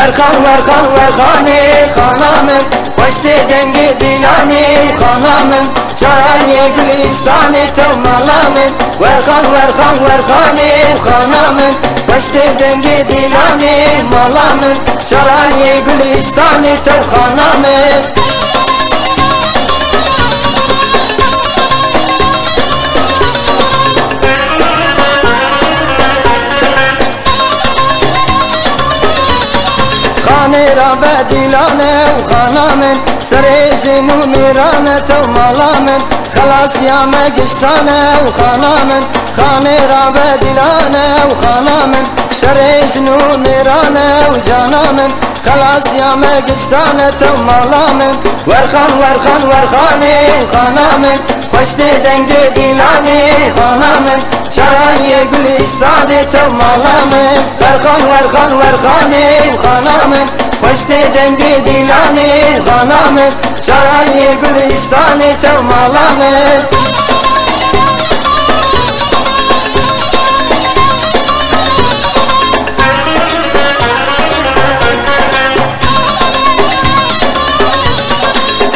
ورخان ورخان ورخانی خانامن خوشت دنگی دیلانی خانامن چای گلستانی تو مالامن ورخان ورخان ورخانی خانامن خوشت دنگی دیلانی مالامن چای گلستانی تو خانامن خانه را بدیلانه و خانامن سریشن و میرانه تو مالامن خلاص یا مگشتانه و خانامن خانه را بدیلانه و خانامن سریشن و میرانه و جانامن خلاص یا مگشتانه تو مالامن ورخان ورخان ورخانی و خانامن خوشت دنگ دیلانی خانامن چای گلستانی تو مالامن ورخان ورخان ورخانی و خانامن خوشت دنگ دیلانی خانامن چای گلستانی تو مالامن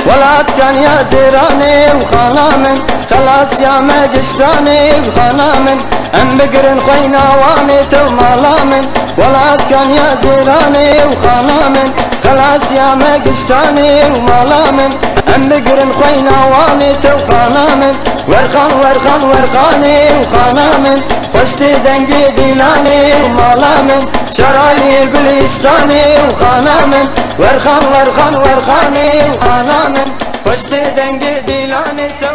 ولات كان يا زيراني وخانامن خلاص يا مقشتاني وخانامن ام بقرن خوينا واني تو مالامن ولات كان يا زيراني وخانامن خلاص يا مقشتاني ومالامن ام بقرن خوينا واني تو خانامن ورخان ورخان ورخاني وخانامن خوشت دنگي ديلاني ومالامن شراي گلستاني وخانامن ورخان ورخان ورخاني وخانامن خوشت دنگ دیلانی تو